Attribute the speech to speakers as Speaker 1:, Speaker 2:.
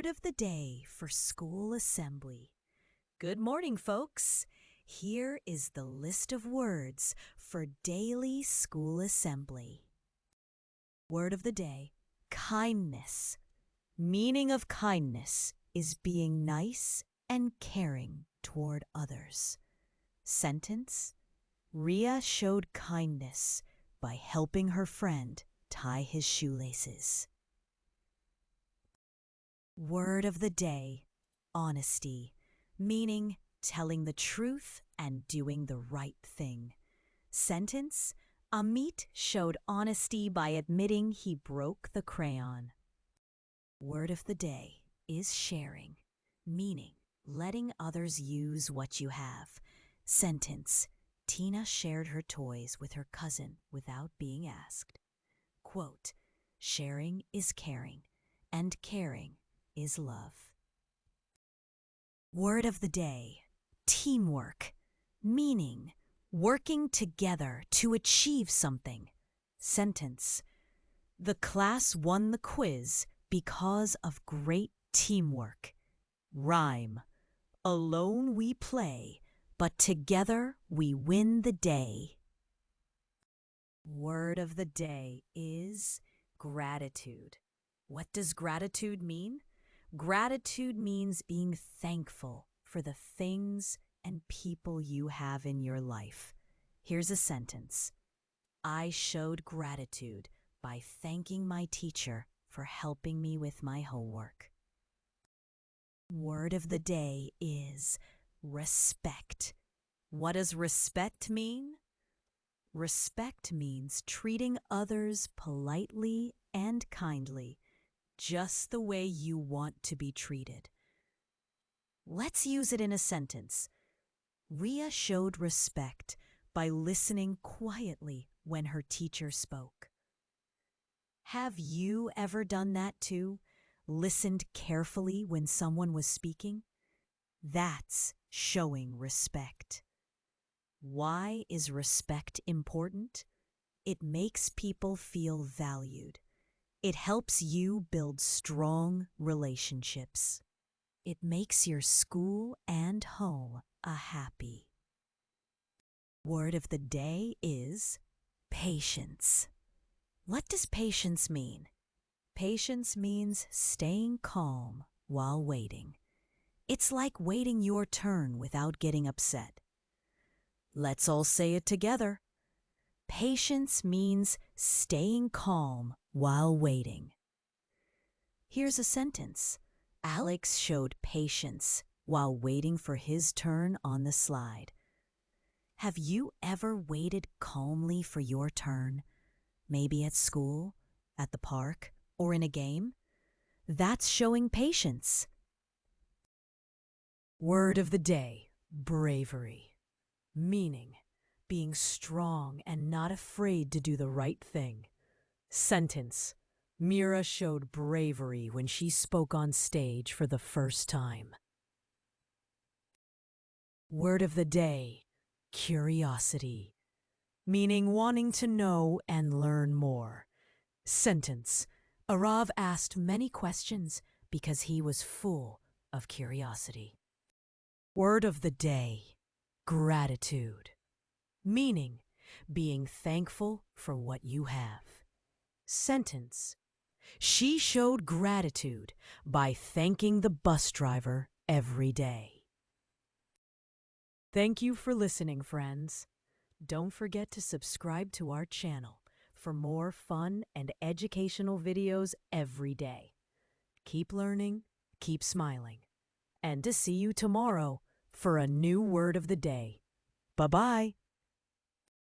Speaker 1: Word of the day for school assembly. Good morning, folks. Here is the list of words for daily school assembly. Word of the day, kindness. Meaning of kindness is being nice and caring toward others. Sentence, Ria showed kindness by helping her friend tie his shoelaces. Word of the day, honesty, meaning telling the truth and doing the right thing. Sentence, Amit showed honesty by admitting he broke the crayon. Word of the day is sharing, meaning letting others use what you have. Sentence, Tina shared her toys with her cousin without being asked. Quote, sharing is caring, and caring is love. Word of the day, teamwork, meaning working together to achieve something. Sentence, the class won the quiz because of great teamwork. Rhyme, alone we play, but together we win the day. Word of the day is gratitude. What does gratitude mean? Gratitude means being thankful for the things and people you have in your life. Here's a sentence. I showed gratitude by thanking my teacher for helping me with my homework. Word of the day is respect. What does respect mean? Respect means treating others politely and kindly, just the way you want to be treated. Let's use it in a sentence. Ria showed respect by listening quietly when her teacher spoke. Have you ever done that too? Listened carefully when someone was speaking? That's showing respect. Why is respect important? It makes people feel valued. It helps you build strong relationships. It makes your school and home a happy. Word of the day is patience. What does patience mean? Patience means staying calm while waiting. It's like waiting your turn without getting upset. Let's all say it together. Patience means staying calm while waiting. Here's a sentence. Alex showed patience while waiting for his turn on the slide. Have you ever waited calmly for your turn? Maybe at school, at the park, or in a game? That's showing patience. Word of the day, bravery. Meaning, being strong and not afraid to do the right thing. Sentence, Mira showed bravery when she spoke on stage for the first time. Word of the day, curiosity. Meaning wanting to know and learn more. Sentence, Arav asked many questions because he was full of curiosity. Word of the day, gratitude. Meaning being thankful for what you have. Sentence, she showed gratitude by thanking the bus driver every day. Thank you for listening, friends. Don't forget to subscribe to our channel for more fun and educational videos every day. Keep learning, keep smiling, and to see you tomorrow for a new word of the day. Bye-bye.